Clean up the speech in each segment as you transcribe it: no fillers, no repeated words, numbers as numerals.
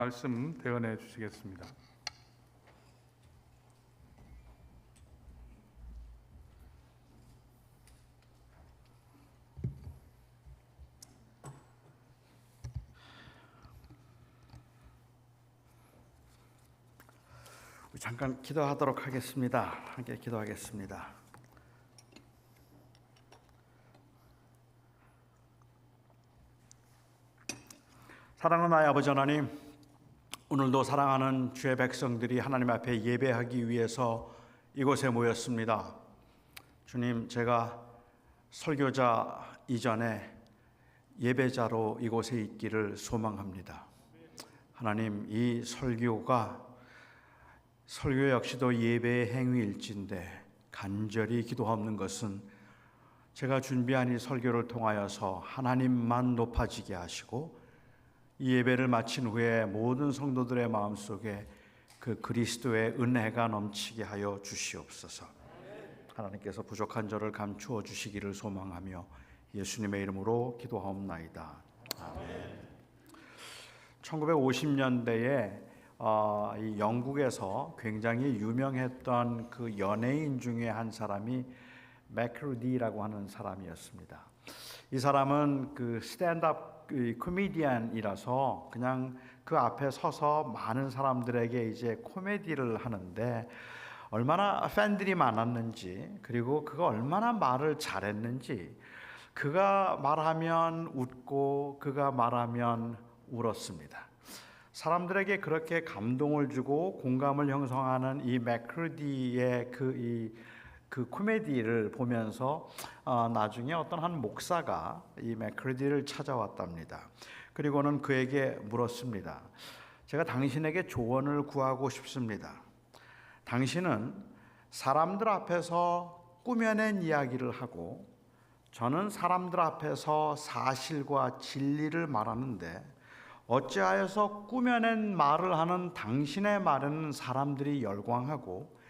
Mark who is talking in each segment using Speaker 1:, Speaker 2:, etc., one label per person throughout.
Speaker 1: 말씀 대언해 주시겠습니다.
Speaker 2: 잠깐 기도하도록 하겠습니다. 함께 기도하겠습니다. 사랑하는 나의 아버지 하나님, 오늘도 사랑하는 주의 백성들이 하나님 앞에 예배하기 위해서 이곳에 모였습니다. 주님, 제가 설교자 이전에 예배자로 이곳에 있기를 소망합니다. 하나님, 이 설교 역시도 예배의 행위일진데 간절히 기도하는 것은 제가 준비한 이 설교를 통하여서 하나님만 높아지게 하시고 이 예배를 마친 후에 모든 성도들의 마음속에 그 그리스도의 은혜가 넘치게 하여 주시옵소서. 하나님께서 부족한 저를 감추어 주시기를 소망하며 예수님의 이름으로 기도하옵나이다. 아멘. 1950년대에 이 영국에서 굉장히 유명했던 그 연예인 중에 한 사람이 맥크루디라고 하는 사람이었습니다. 이 사람은 그 스탠드업 코미디언이라서 그냥 그 앞에 서서 많은 사람들에게 이제 코미디를 하는데 얼마나 팬들이 많았는지, 그리고 그가 얼마나 말을 잘했는지, 그가 말하면 웃고 그가 말하면 울었습니다. 사람들에게 그렇게 감동을 주고 공감을 형성하는 이 맥크루디의 그 코미디를 보면서 나중에 어떤 한 목사가 이 맥크루디를 찾아왔답니다. 그리고는 그에게 물었습니다. 제가 당신에게 조언을 구하고 싶습니다. 당신은 사람들 앞에서 꾸며낸 이야기를 하고 저는 사람들 앞에서 사실과 진리를 말하는데 어찌하여서 꾸며낸 말을 하는 당신의 말에는 사람들이 열광하고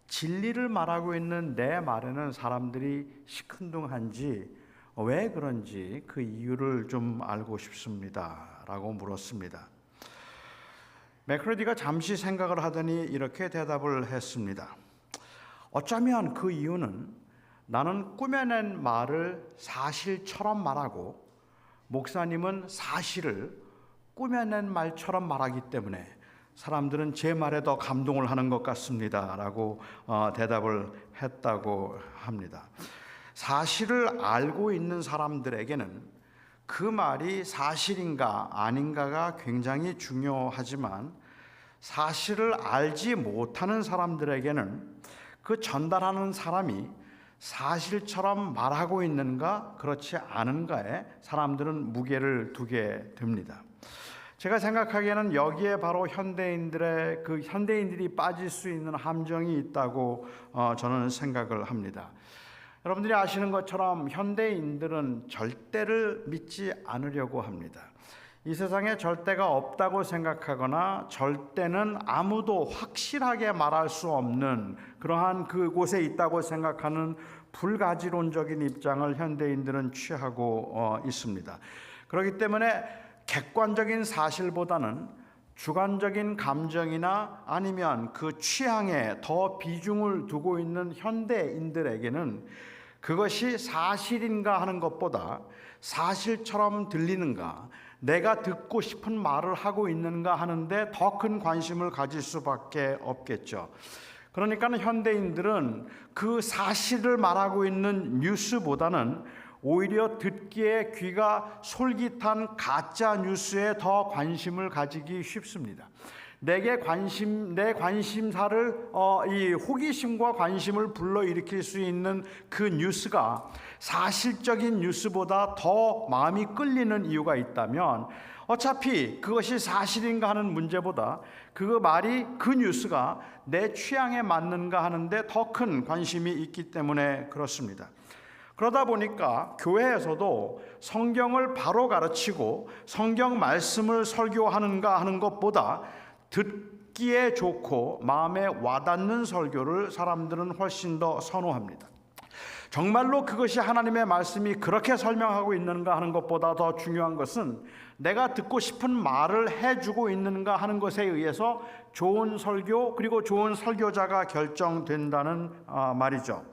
Speaker 2: 진리를 말하고 있는 내 말에는 사람들이 시큰둥한지, 왜 그런지 그 이유를 좀 알고 싶습니다 라고 물었습니다. 맥크루디가 잠시 생각을 하더니 이렇게 대답을 했습니다. 어쩌면 그 이유는 나는 꾸며낸 말을 사실처럼 말하고 목사님은 사실을 꾸며낸 말처럼 말하기 때문에 사람들은 제 말에 더 감동을 하는 것 같습니다 라고 대답을 했다고 합니다. 사실을 알고 있는 사람들에게는 그 말이 사실인가 아닌가가 굉장히 중요하지만 사실을 알지 못하는 사람들에게는 그 전달하는 사람이 사실처럼 말하고 있는가 그렇지 않은가에 사람들은 무게를 두게 됩니다. 제가 생각하기에는 여기에 바로 현대인들이 빠질 수 있는 함정이 있다고 저는 생각을 합니다. 여러분들이 아시는 것처럼 현대인들은 절대를 믿지 않으려고 합니다. 이 세상에 절대가 없다고 생각하거나 절대는 아무도 확실하게 말할 수 없는 그러한 그곳에 있다고 생각하는 불가지론적인 입장을 현대인들은 취하고 있습니다. 그렇기 때문에 객관적인 사실보다는 주관적인 감정이나 아니면 그 취향에 더 비중을 두고 있는 현대인들에게는 그것이 사실인가 하는 것보다 사실처럼 들리는가, 내가 듣고 싶은 말을 하고 있는가 하는데 더 큰 관심을 가질 수밖에 없겠죠. 그러니까 현대인들은 그 사실을 말하고 있는 뉴스보다는 오히려 듣기에 귀가 솔깃한 가짜 뉴스에 더 관심을 가지기 쉽습니다. 내 관심사를 이 호기심과 관심을 불러일으킬 수 있는 그 뉴스가 사실적인 뉴스보다 더 마음이 끌리는 이유가 있다면 어차피 그것이 사실인가 하는 문제보다 그 뉴스가 내 취향에 맞는가 하는데 더 큰 관심이 있기 때문에 그렇습니다. 그러다 보니까 교회에서도 성경을 바로 가르치고 성경 말씀을 설교하는가 하는 것보다 듣기에 좋고 마음에 와닿는 설교를 사람들은 훨씬 더 선호합니다. 정말로 그것이 하나님의 말씀이 그렇게 설명하고 있는가 하는 것보다 더 중요한 것은 내가 듣고 싶은 말을 해주고 있는가 하는 것에 의해서 좋은 설교 그리고 좋은 설교자가 결정된다는 말이죠.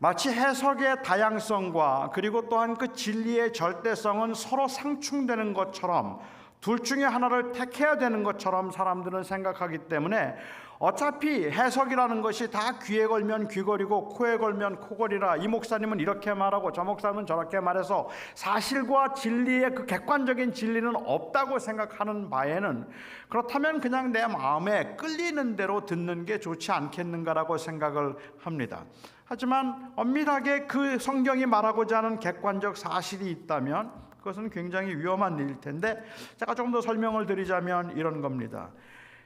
Speaker 2: 마치 해석의 다양성과 그리고 또한 그 진리의 절대성은 서로 상충되는 것처럼 둘 중에 하나를 택해야 되는 것처럼 사람들은 생각하기 때문에 어차피 해석이라는 것이 다 귀에 걸면 귀걸이고 코에 걸면 코걸이라 이 목사님은 이렇게 말하고 저 목사님은 저렇게 말해서 사실과 진리의 그 객관적인 진리는 없다고 생각하는 바에는 그렇다면 그냥 내 마음에 끌리는 대로 듣는 게 좋지 않겠는가라고 생각을 합니다. 하지만 엄밀하게 그 성경이 말하고자 하는 객관적 사실이 있다면 그것은 굉장히 위험한 일일 텐데 제가 조금 더 설명을 드리자면 이런 겁니다.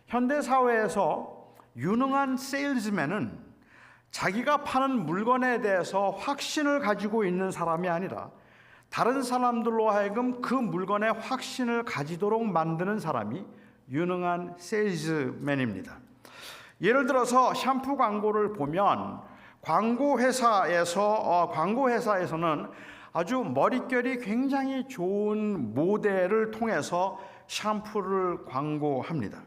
Speaker 2: 현대 사회에서 유능한 세일즈맨은 자기가 파는 물건에 대해서 확신을 가지고 있는 사람이 아니라 다른 사람들로 하여금 그 물건에 확신을 가지도록 만드는 사람이 유능한 세일즈맨입니다. 예를 들어서 샴푸 광고를 보면 광고회사에서는 아주 머릿결이 굉장히 좋은 모델을 통해서 샴푸를 광고합니다.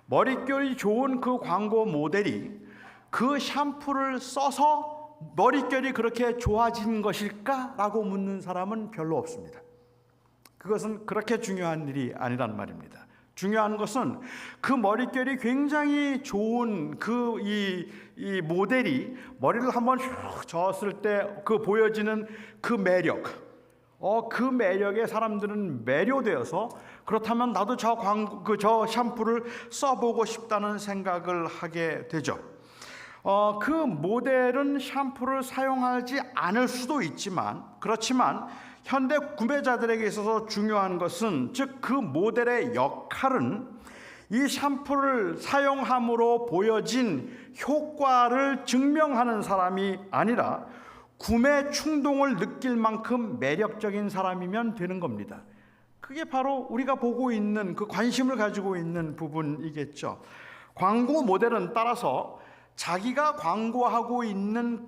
Speaker 2: 머릿결이 좋은 그 광고 모델이 그 샴푸를 써서 머릿결이 그렇게 좋아진 것일까라고 묻는 사람은 별로 없습니다. 그것은 그렇게 중요한 일이 아니란 말입니다. 중요한 것은 그 머릿결이 굉장히 좋은 이 모델이 머리를 한번 슉 저었을 때 그 보여지는 그 매력, 그 매력에 사람들은 매료되어서 그렇다면 나도 저 샴푸를 써보고 싶다는 생각을 하게 되죠. 그 모델은 샴푸를 사용하지 않을 수도 있지만 그렇지만 현대 구매자들에게 있어서 중요한 것은 즉 그 모델의 역할은 이 샴푸를 사용함으로 보여진 효과를 증명하는 사람이 아니라 구매 충동을 느낄 만큼 매력적인 사람이면 되는 겁니다. 그게 바로 우리가 보고 있는 그 관심을 가지고 있는 부분이겠죠. 광고 모델은 따라서 자기가 광고하고 있는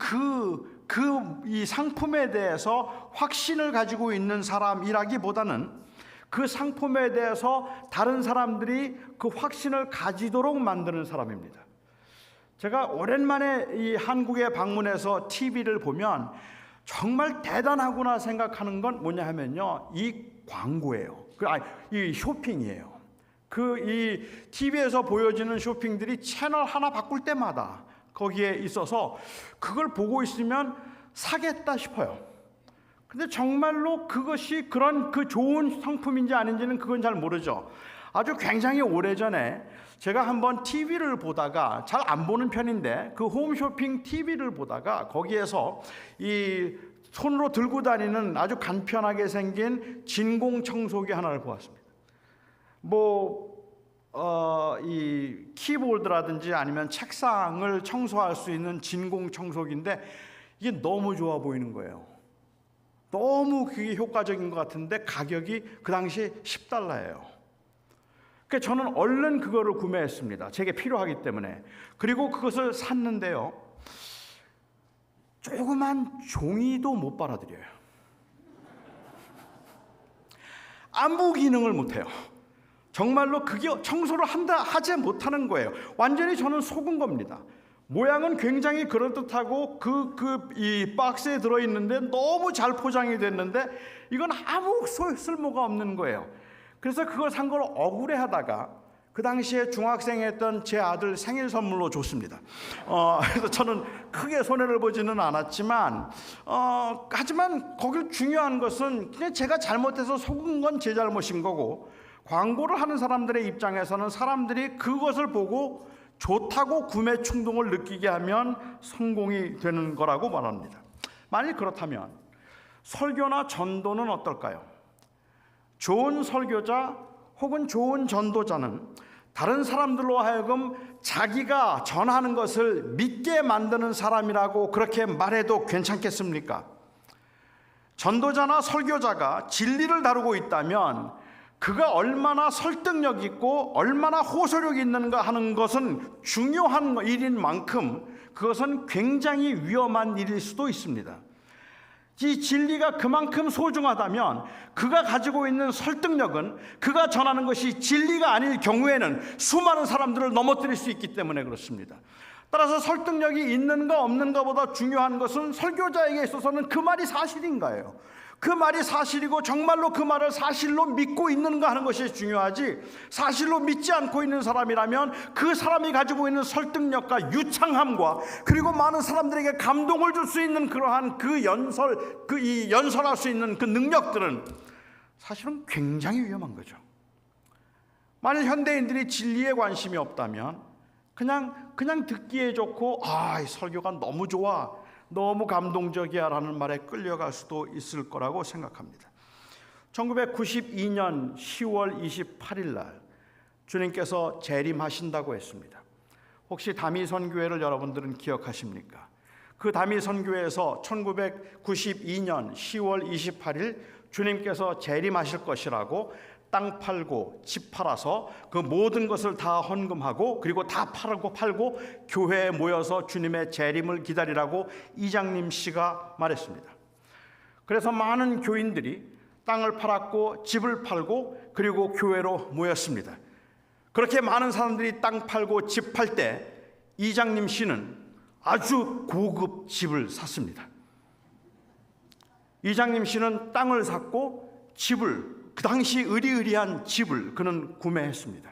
Speaker 2: 이 상품에 대해서 확신을 가지고 있는 사람이라기보다는 그 상품에 대해서 다른 사람들이 그 확신을 가지도록 만드는 사람입니다. 제가 오랜만에 이 한국에 방문해서 TV를 보면 정말 대단하구나 생각하는 건 뭐냐 하면요, 이 광고예요. 이 쇼핑이에요. 이 TV에서 보여지는 쇼핑들이 채널 하나 바꿀 때마다 거기에 있어서 그걸 보고 있으면 사겠다 싶어요. 근데 정말로 그것이 그런 그 좋은 상품인지 아닌지는 그건 잘 모르죠. 아주 굉장히 오래전에 제가 한번 TV를 보다가 잘 안 보는 편인데 그 홈쇼핑 TV를 보다가 거기에서 이 손으로 들고 다니는 아주 간편하게 생긴 진공청소기 하나를 보았습니다. 이 키보드라든지 아니면 책상을 청소할 수 있는 진공청소기인데 이게 너무 좋아 보이는 거예요. 너무 그게 효과적인 것 같은데 가격이 그 당시 $10예요. 그래서 저는 얼른 그거를 구매했습니다. 제게 필요하기 때문에. 그리고 그것을 샀는데요, 조그만 종이도 못 빨아들여요. 아무 기능을 못해요. 정말로 그게 청소를 하지 못하는 거예요. 완전히 저는 속은 겁니다. 모양은 굉장히 그럴듯하고 이 박스에 들어있는데 너무 잘 포장이 됐는데 이건 아무 쓸모가 없는 거예요. 그래서 그걸 산 걸 억울해하다가 그 당시에 중학생이었던 제 아들 생일 선물로 줬습니다. 그래서 저는 크게 손해를 보지는 않았지만 하지만 거기 중요한 것은 그냥 제가 잘못해서 속은 건 제 잘못인 거고 광고를 하는 사람들의 입장에서는 사람들이 그것을 보고 좋다고 구매 충동을 느끼게 하면 성공이 되는 거라고 말합니다. 만일 그렇다면 설교나 전도는 어떨까요? 좋은 설교자 혹은 좋은 전도자는 다른 사람들로 하여금 자기가 전하는 것을 믿게 만드는 사람이라고 그렇게 말해도 괜찮겠습니까? 전도자나 설교자가 진리를 다루고 있다면 그가 얼마나 설득력 있고 얼마나 호소력 있는가 하는 것은 중요한 일인 만큼 그것은 굉장히 위험한 일일 수도 있습니다. 이 진리가 그만큼 소중하다면 그가 가지고 있는 설득력은 그가 전하는 것이 진리가 아닐 경우에는 수많은 사람들을 넘어뜨릴 수 있기 때문에 그렇습니다. 따라서 설득력이 있는가 없는가보다 중요한 것은 설교자에게 있어서는 그 말이 사실인가요? 그 말이 사실이고 정말로 그 말을 사실로 믿고 있는가 하는 것이 중요하지, 사실로 믿지 않고 있는 사람이라면 그 사람이 가지고 있는 설득력과 유창함과 그리고 많은 사람들에게 감동을 줄 수 있는 그러한 연설할 수 있는 그 능력들은 사실은 굉장히 위험한 거죠. 만일 현대인들이 진리에 관심이 없다면 그냥 듣기에 좋고 이 설교가 너무 좋아, 너무 감동적이야 라는 말에 끌려갈 수도 있을 거라고 생각합니다. 1992년 10월 28일 날 주님께서 재림하신다고 했습니다. 혹시 다미선교회를 여러분들은 기억하십니까? 그 다미선교회에서 1992년 10월 28일 주님께서 재림하실 것이라고 땅 팔고 집 팔아서 그 모든 것을 다 헌금하고 그리고 다 팔고 교회에 모여서 주님의 재림을 기다리라고 이장님 씨가 말했습니다. 그래서 많은 교인들이 땅을 팔았고 집을 팔고 그리고 교회로 모였습니다. 그렇게 많은 사람들이 땅 팔고 집 팔 때 이장님 씨는 아주 고급 집을 샀습니다. 이장님 씨는 땅을 샀고 집을, 그 당시 의리의리한 집을 그는 구매했습니다.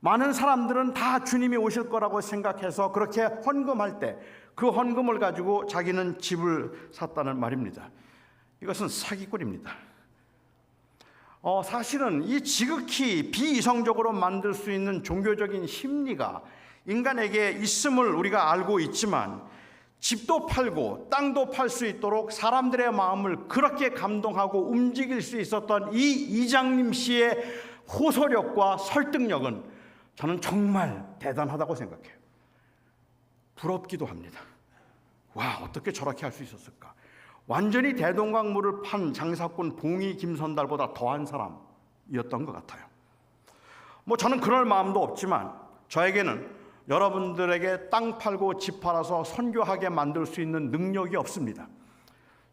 Speaker 2: 많은 사람들은 다 주님이 오실 거라고 생각해서 그렇게 헌금할 때 그 헌금을 가지고 자기는 집을 샀다는 말입니다. 이것은 사기꾼입니다. 사실은 이 지극히 비이성적으로 만들 수 있는 종교적인 심리가 인간에게 있음을 우리가 알고 있지만, 집도 팔고 땅도 팔 수 있도록 사람들의 마음을 그렇게 감동하고 움직일 수 있었던 이 이장님 씨의 호소력과 설득력은 저는 정말 대단하다고 생각해요. 부럽기도 합니다. 와, 어떻게 저렇게 할 수 있었을까? 완전히 대동강물을 판 장사꾼 봉이 김선달보다 더한 사람이었던 것 같아요. 저는 그럴 마음도 없지만 저에게는 여러분들에게 땅 팔고 집 팔아서 선교하게 만들 수 있는 능력이 없습니다.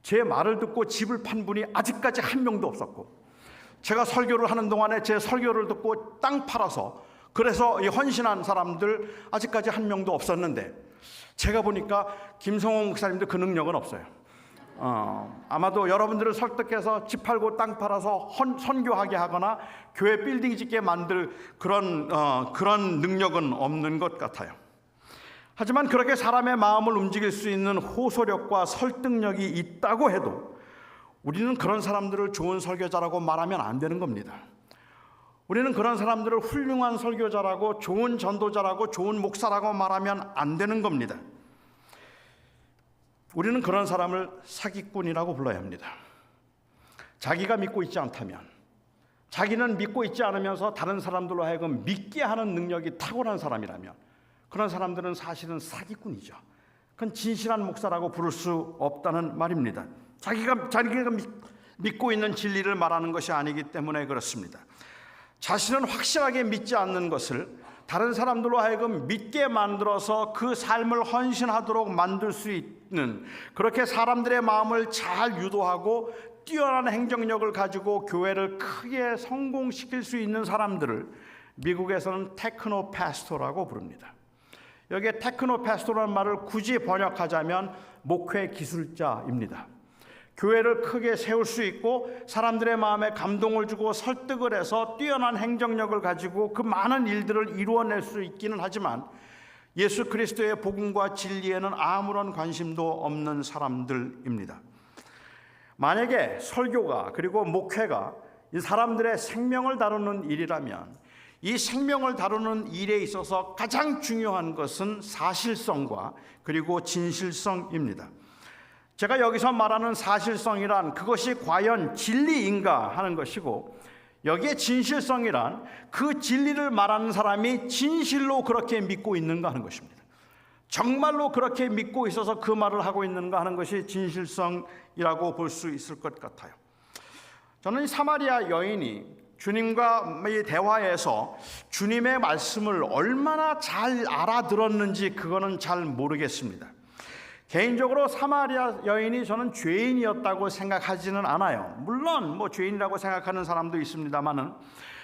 Speaker 2: 제 말을 듣고 집을 판 분이 아직까지 한 명도 없었고, 제가 설교를 하는 동안에 제 설교를 듣고 땅 팔아서 그래서 헌신한 사람들 아직까지 한 명도 없었는데, 제가 보니까 김성호 목사님도 그 능력은 없어요. 아마도 여러분들을 설득해서 집 팔고 땅 팔아서 선교하게 하거나 교회 빌딩 짓게 만들 그런 능력은 없는 것 같아요. 하지만 그렇게 사람의 마음을 움직일 수 있는 호소력과 설득력이 있다고 해도 우리는 그런 사람들을 좋은 설교자라고 말하면 안 되는 겁니다. 우리는 그런 사람들을 훌륭한 설교자라고, 좋은 전도자라고, 좋은 목사라고 말하면 안 되는 겁니다. 우리는 그런 사람을 사기꾼이라고 불러야 합니다. 자기가 믿고 있지 않다면, 자기는 믿고 있지 않으면서 다른 사람들로 하여금 믿게 하는 능력이 탁월한 사람이라면 그런 사람들은 사실은 사기꾼이죠. 그건 진실한 목사라고 부를 수 없다는 말입니다. 자기가 믿고 있는 진리를 말하는 것이 아니기 때문에 그렇습니다. 자신은 확실하게 믿지 않는 것을 다른 사람들로 하여금 믿게 만들어서 그 삶을 헌신하도록 만들 수 있는, 그렇게 사람들의 마음을 잘 유도하고 뛰어난 행정력을 가지고 교회를 크게 성공시킬 수 있는 사람들을 미국에서는 테크노 패스토라고 부릅니다. 여기에 테크노 패스토라는 말을 굳이 번역하자면 목회 기술자입니다. 교회를 크게 세울 수 있고 사람들의 마음에 감동을 주고 설득을 해서 뛰어난 행정력을 가지고 그 많은 일들을 이루어낼 수 있기는 하지만 예수 그리스도의 복음과 진리에는 아무런 관심도 없는 사람들입니다. 만약에 설교가 그리고 목회가 이 사람들의 생명을 다루는 일이라면 이 생명을 다루는 일에 있어서 가장 중요한 것은 사실성과 그리고 진실성입니다. 제가 여기서 말하는 사실성이란 그것이 과연 진리인가 하는 것이고, 여기에 진실성이란 그 진리를 말하는 사람이 진실로 그렇게 믿고 있는가 하는 것입니다. 정말로 그렇게 믿고 있어서 그 말을 하고 있는가 하는 것이 진실성이라고 볼 수 있을 것 같아요. 저는 이 사마리아 여인이 주님과 이 대화에서 주님의 말씀을 얼마나 잘 알아들었는지 그거는 잘 모르겠습니다. 개인적으로 사마리아 여인이 저는 죄인이었다고 생각하지는 않아요. 물론 죄인이라고 생각하는 사람도 있습니다만은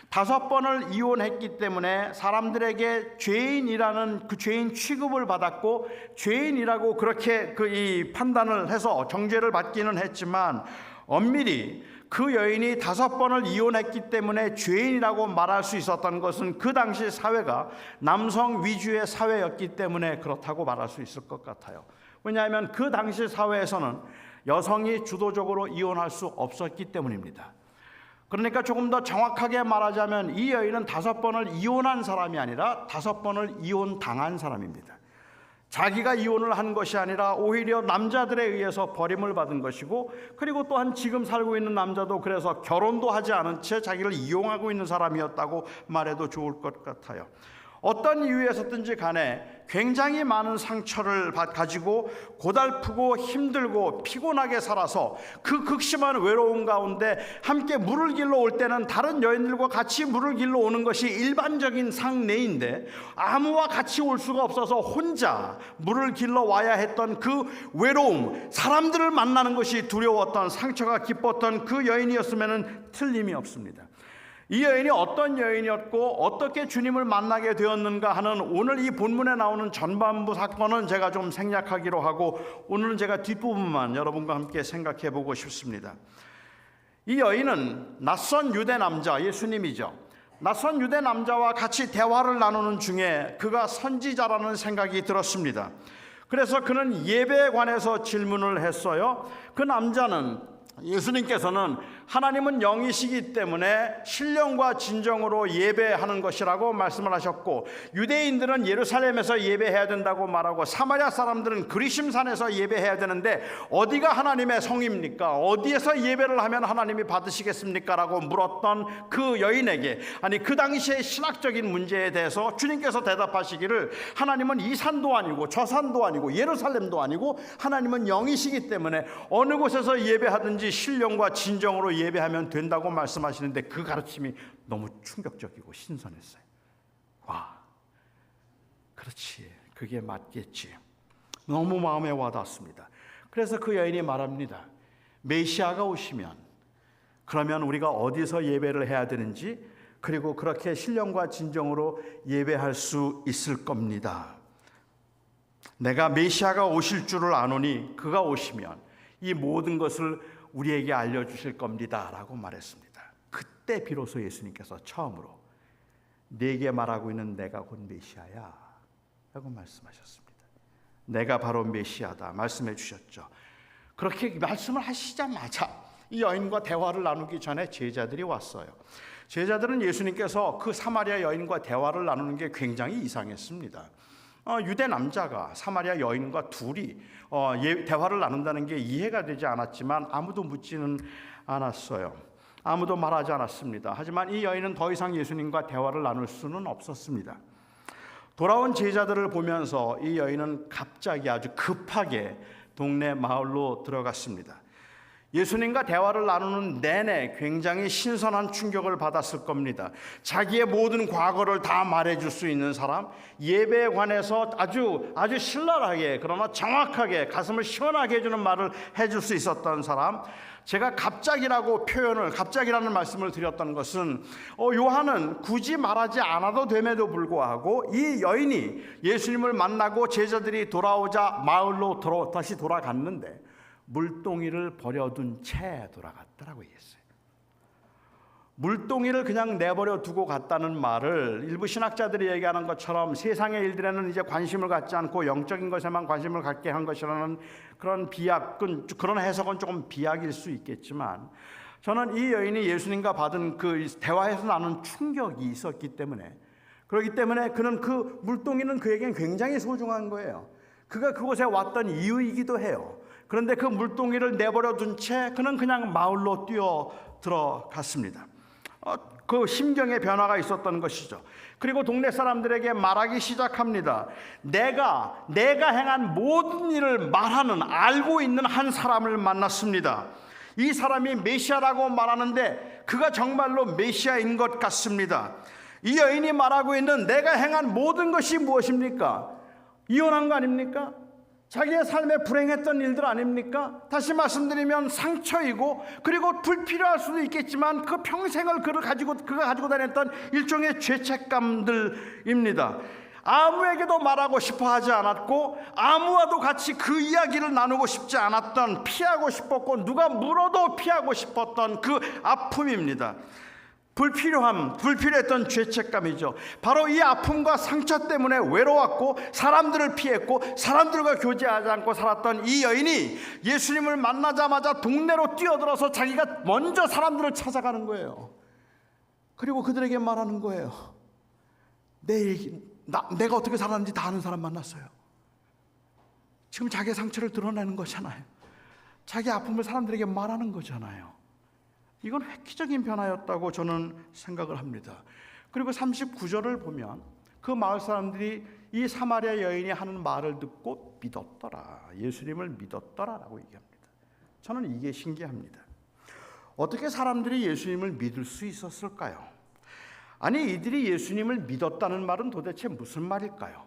Speaker 2: 5번을 이혼했기 때문에 사람들에게 죄인이라는 그 죄인 취급을 받았고 죄인이라고 그렇게 이 판단을 해서 정죄를 받기는 했지만 엄밀히 그 여인이 5번을 이혼했기 때문에 죄인이라고 말할 수 있었던 것은 그 당시 사회가 남성 위주의 사회였기 때문에 그렇다고 말할 수 있을 것 같아요. 왜냐하면 그 당시 사회에서는 여성이 주도적으로 이혼할 수 없었기 때문입니다. 그러니까 조금 더 정확하게 말하자면 이 여인은 5번을 이혼한 사람이 아니라 5번을 이혼당한 사람입니다. 자기가 이혼을 한 것이 아니라 오히려 남자들에 의해서 버림을 받은 것이고, 그리고 또한 지금 살고 있는 남자도 그래서 결혼도 하지 않은 채 자기를 이용하고 있는 사람이었다고 말해도 좋을 것 같아요. 어떤 이유에서든지 간에 굉장히 많은 상처를 가지고 고달프고 힘들고 피곤하게 살아서 그 극심한 외로움 가운데 함께 물을 길러 올 때는 다른 여인들과 같이 물을 길러 오는 것이 일반적인 상례인데 아무와 같이 올 수가 없어서 혼자 물을 길러 와야 했던 그 외로움, 사람들을 만나는 것이 두려웠던, 상처가 깊었던 그 여인이었으면 틀림이 없습니다. 이 여인이 어떤 여인이었고 어떻게 주님을 만나게 되었는가 하는 오늘 이 본문에 나오는 전반부 사건은 제가 좀 생략하기로 하고 오늘은 제가 뒷부분만 여러분과 함께 생각해 보고 싶습니다. 이 여인은 낯선 유대 남자, 예수님이죠. 낯선 유대 남자와 같이 대화를 나누는 중에 그가 선지자라는 생각이 들었습니다. 그래서 그는 예배에 관해서 질문을 했어요. 그 남자는, 예수님께서는 하나님은 영이시기 때문에 신령과 진정으로 예배하는 것이라고 말씀을 하셨고, 유대인들은 예루살렘에서 예배해야 된다고 말하고 사마리아 사람들은 그리심산에서 예배해야 되는데 어디가 하나님의 성입니까? 어디에서 예배를 하면 하나님이 받으시겠습니까? 라고 물었던 그 여인에게, 아니 그 당시의 신학적인 문제에 대해서 주님께서 대답하시기를 하나님은 이 산도 아니고 저 산도 아니고 예루살렘도 아니고 하나님은 영이시기 때문에 어느 곳에서 예배하든지 신령과 진정으로 예배하면 된다고 말씀하시는데 그 가르침이 너무 충격적이고 신선했어요. 와, 그렇지, 그게 맞겠지. 너무 마음에 와닿습니다. 그래서 그 여인이 말합니다. 메시아가 오시면 그러면 우리가 어디서 예배를 해야 되는지, 그리고 그렇게 신령과 진정으로 예배할 수 있을 겁니다. 내가 메시아가 오실 줄을 아노니 그가 오시면 이 모든 것을 우리에게 알려주실 겁니다 라고 말했습니다. 그때 비로소 예수님께서 처음으로 네게 말하고 있는 내가 곧 메시아야 라고 말씀하셨습니다. 내가 바로 메시아다 말씀해 주셨죠. 그렇게 말씀을 하시자마자 이 여인과 대화를 나누기 전에 제자들이 왔어요. 제자들은 예수님께서 그 사마리아 여인과 대화를 나누는 게 굉장히 이상했습니다. 유대 남자가 사마리아 여인과 둘이 대화를 나눈다는 게 이해가 되지 않았지만 아무도 묻지는 않았어요. 아무도 말하지 않았습니다. 하지만 이 여인은 더 이상 예수님과 대화를 나눌 수는 없었습니다. 돌아온 제자들을 보면서 이 여인은 갑자기 아주 급하게 동네 마을로 들어갔습니다. 예수님과 대화를 나누는 내내 굉장히 신선한 충격을 받았을 겁니다. 자기의 모든 과거를 다 말해줄 수 있는 사람, 예배에 관해서 아주 신랄하게 그러나 정확하게 가슴을 시원하게 해주는 말을 해줄 수 있었던 사람. 제가 갑자기라는 말씀을 드렸던 것은 요한은 굳이 말하지 않아도 됨에도 불구하고 이 여인이 예수님을 만나고 제자들이 돌아오자 마을로 다시 돌아갔는데 물동이를 버려둔 채 돌아갔더라고 얘기했어요. 물동이를 그냥 내버려 두고 갔다는 말을 일부 신학자들이 얘기하는 것처럼 세상의 일들에는 이제 관심을 갖지 않고 영적인 것에만 관심을 갖게 한 것이라는 그런 그런 해석은 조금 비약일 수 있겠지만, 저는 이 여인이 예수님과 받은 그 대화에서 나는 충격이 있었기 때문에, 그렇기 때문에 그는 그 물동이는 그에겐 굉장히 소중한 거예요. 그가 그곳에 왔던 이유이기도 해요. 그런데 그 물동이를 내버려 둔 채 그는 그냥 마을로 뛰어 들어갔습니다. 그 심경의 변화가 있었던 것이죠. 그리고 동네 사람들에게 말하기 시작합니다. 내가 행한 모든 일을 말하는, 알고 있는 한 사람을 만났습니다. 이 사람이 메시아라고 말하는데 그가 정말로 메시아인 것 같습니다. 이 여인이 말하고 있는 내가 행한 모든 것이 무엇입니까? 이혼한 거 아닙니까? 자기의 삶에 불행했던 일들 아닙니까? 다시 말씀드리면 상처이고, 그리고 불필요할 수도 있겠지만 그 평생을 그가 가지고 다녔던 일종의 죄책감들입니다. 아무에게도 말하고 싶어 하지 않았고, 아무와도 같이 그 이야기를 나누고 싶지 않았던, 피하고 싶었고 누가 물어도 피하고 싶었던 그 아픔입니다. 불필요했던 죄책감이죠. 바로 이 아픔과 상처 때문에 외로웠고 사람들을 피했고 사람들과 교제하지 않고 살았던 이 여인이 예수님을 만나자마자 동네로 뛰어들어서 자기가 먼저 사람들을 찾아가는 거예요. 그리고 그들에게 말하는 거예요. 내가 어떻게 살았는지 다 아는 사람 만났어요. 지금 자기의 상처를 드러내는 거잖아요. 자기 아픔을 사람들에게 말하는 거잖아요. 이건 획기적인 변화였다고 저는 생각을 합니다. 그리고 39절을 보면 그 마을 사람들이 이 사마리아 여인이 하는 말을 듣고 믿었더라. 예수님을 믿었더라라고 얘기합니다. 저는 이게 신기합니다. 어떻게 사람들이 예수님을 믿을 수 있었을까요? 아니, 이들이 예수님을 믿었다는 말은 도대체 무슨 말일까요?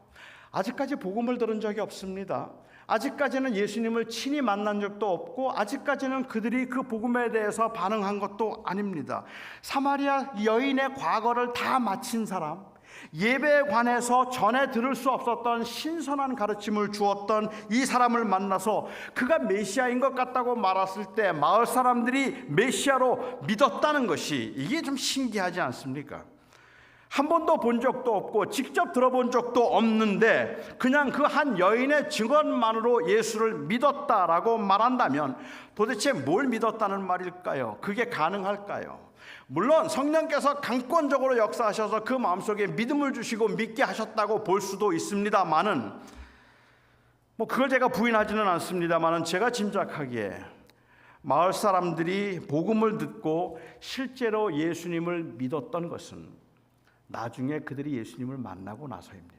Speaker 2: 아직까지 복음을 들은 적이 없습니다. 아직까지는 예수님을 친히 만난 적도 없고, 아직까지는 그들이 그 복음에 대해서 반응한 것도 아닙니다. 사마리아 여인의 과거를 다 마친 사람, 예배에 관해서 전에 들을 수 없었던 신선한 가르침을 주었던 이 사람을 만나서 그가 메시아인 것 같다고 말했을 때 마을 사람들이 메시아로 믿었다는 것이, 이게 좀 신기하지 않습니까? 한 번도 본 적도 없고 직접 들어본 적도 없는데 그냥 그 한 여인의 증언만으로 예수를 믿었다라고 말한다면 도대체 뭘 믿었다는 말일까요? 그게 가능할까요? 물론 성령께서 강권적으로 역사하셔서 그 마음속에 믿음을 주시고 믿게 하셨다고 볼 수도 있습니다만은, 그걸 제가 부인하지는 않습니다만은, 제가 짐작하기에 마을 사람들이 복음을 듣고 실제로 예수님을 믿었던 것은 나중에 그들이 예수님을 만나고 나서입니다.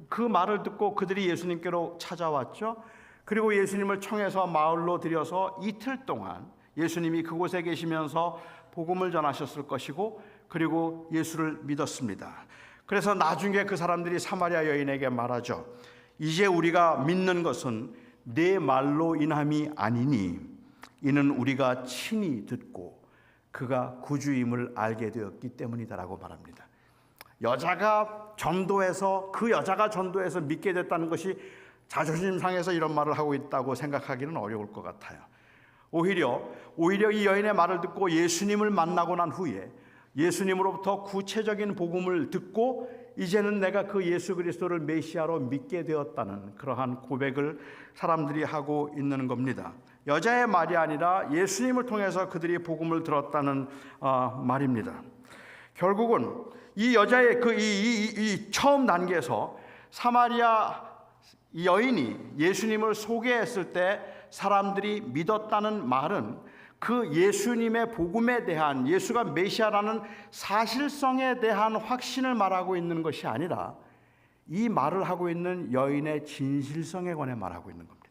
Speaker 2: 그 말을 듣고 그들이 예수님께로 찾아왔죠. 그리고 예수님을 청해서 마을로 들여서 이틀 동안 예수님이 그곳에 계시면서 복음을 전하셨을 것이고, 그리고 예수를 믿었습니다. 그래서 나중에 그 사람들이 사마리아 여인에게 말하죠. 이제 우리가 믿는 것은 네 말로 인함이 아니니 이는 우리가 친히 듣고 그가 구주임을 알게 되었기 때문이다라고 말합니다. 여자가 전도해서 믿게 됐다는 것이 자존심 상해서 이런 말을 하고 있다고 생각하기는 어려울 것 같아요. 오히려 이 여인의 말을 듣고 예수님을 만나고 난 후에 예수님으로부터 구체적인 복음을 듣고 이제는 내가 그 예수 그리스도를 메시아로 믿게 되었다는 그러한 고백을 사람들이 하고 있는 겁니다. 여자의 말이 아니라 예수님을 통해서 그들이 복음을 들었다는 말입니다. 결국은 이 여자의 이 처음 단계에서 사마리아 여인이 예수님을 소개했을 때 사람들이 믿었다는 말은 그 예수님의 복음에 대한, 예수가 메시아라는 사실성에 대한 확신을 말하고 있는 것이 아니라 이 말을 하고 있는 여인의 진실성에 관해 말하고 있는 겁니다.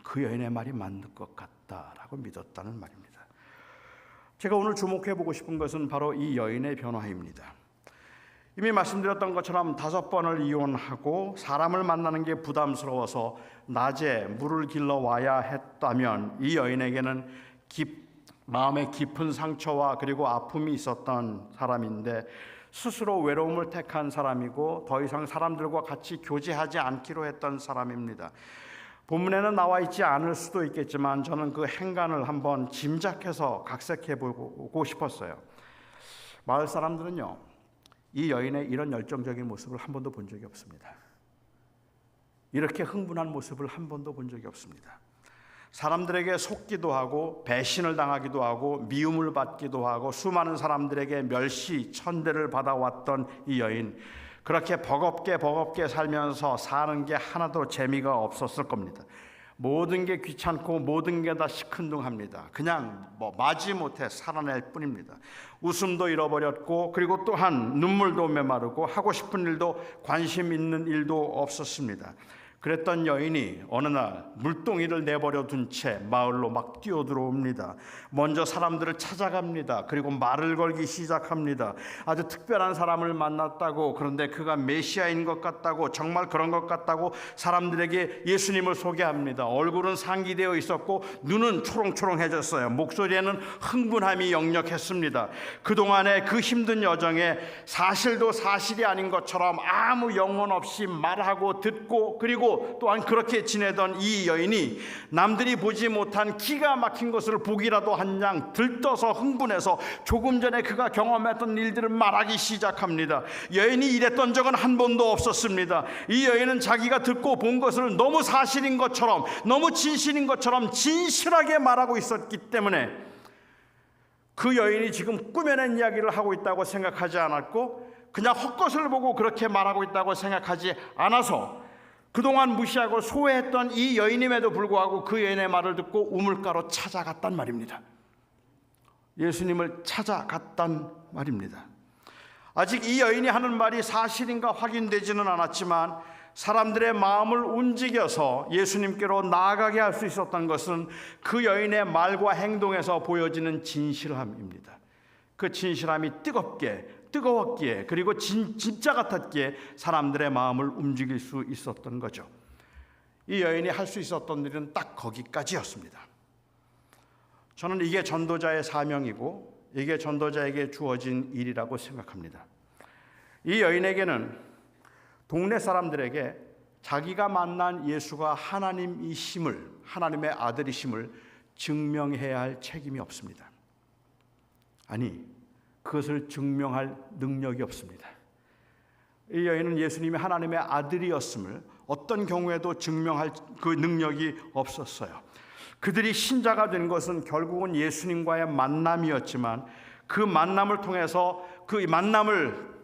Speaker 2: 그 여인의 말이 맞는 것 같다라고 믿었다는 말입니다. 제가 오늘 주목해 보고 싶은 것은 바로 이 여인의 변화입니다. 이미 말씀드렸던 것처럼 5번을 이혼하고 사람을 만나는 게 부담스러워서 낮에 물을 길러 와야 했다면 이 여인에게는 마음에 깊은 상처와 그리고 아픔이 있었던 사람인데 스스로 외로움을 택한 사람이고 더 이상 사람들과 같이 교제하지 않기로 했던 사람입니다. 본문에는 나와 있지 않을 수도 있겠지만 저는 그 행간을 한번 짐작해서 각색해 보고 싶었어요. 마을 사람들은요, 이 여인의 이런 열정적인 모습을 한 번도 본 적이 없습니다. 이렇게 흥분한 모습을 한 번도 본 적이 없습니다. 사람들에게 속기도 하고 배신을 당하기도 하고 미움을 받기도 하고 수많은 사람들에게 멸시, 천대를 받아왔던 이 여인, 그렇게 버겁게 살면서 사는 게 하나도 재미가 없었을 겁니다. 모든 게 귀찮고 모든 게 다 시큰둥합니다. 그냥 마지못해 살아낼 뿐입니다. 웃음도 잃어버렸고 그리고 또한 눈물도 메마르고 하고 싶은 일도 관심 있는 일도 없었습니다. 그랬던 여인이 어느 날 물동이를 내버려 둔 채 마을로 막 뛰어들어옵니다. 먼저 사람들을 찾아갑니다. 그리고 말을 걸기 시작합니다. 아주 특별한 사람을 만났다고, 그런데 그가 메시아인 것 같다고, 정말 그런 것 같다고 사람들에게 예수님을 소개합니다. 얼굴은 상기되어 있었고 눈은 초롱초롱해졌어요. 목소리에는 흥분함이 역력했습니다. 그동안의 그 힘든 여정에 사실도 사실이 아닌 것처럼 아무 영혼 없이 말하고 듣고 그리고 또한 그렇게 지내던 이 여인이 남들이 보지 못한 기가 막힌 것을 보기라도 한 양 들떠서 흥분해서 조금 전에 그가 경험했던 일들을 말하기 시작합니다. 여인이 이랬던 적은 한 번도 없었습니다. 이 여인은 자기가 듣고 본 것을 너무 사실인 것처럼, 너무 진실인 것처럼 진실하게 말하고 있었기 때문에 그 여인이 지금 꾸며낸 이야기를 하고 있다고 생각하지 않았고, 그냥 헛것을 보고 그렇게 말하고 있다고 생각하지 않아서 그동안 무시하고 소외했던 이 여인임에도 불구하고 그 여인의 말을 듣고 우물가로 찾아갔단 말입니다. 예수님을 찾아갔단 말입니다. 아직 이 여인이 하는 말이 사실인가 확인되지는 않았지만 사람들의 마음을 움직여서 예수님께로 나아가게 할 수 있었던 것은 그 여인의 말과 행동에서 보여지는 진실함입니다. 그 진실함이 뜨거웠기에 그리고 진짜 같았기에 사람들의 마음을 움직일 수 있었던 거죠. 이 여인이 할 수 있었던 일은 딱 거기까지였습니다. 저는 이게 전도자의 사명이고 이게 전도자에게 주어진 일이라고 생각합니다. 이 여인에게는 동네 사람들에게 자기가 만난 예수가 하나님이심을, 하나님의 아들이심을 증명해야 할 책임이 없습니다. 아니, 그것을 증명할 능력이 없습니다. 이 여인은 예수님이 하나님의 아들이었음을 어떤 경우에도 증명할 그 능력이 없었어요. 그들이 신자가 된 것은 결국은 예수님과의 만남이었지만 그 만남을 통해서 그 만남을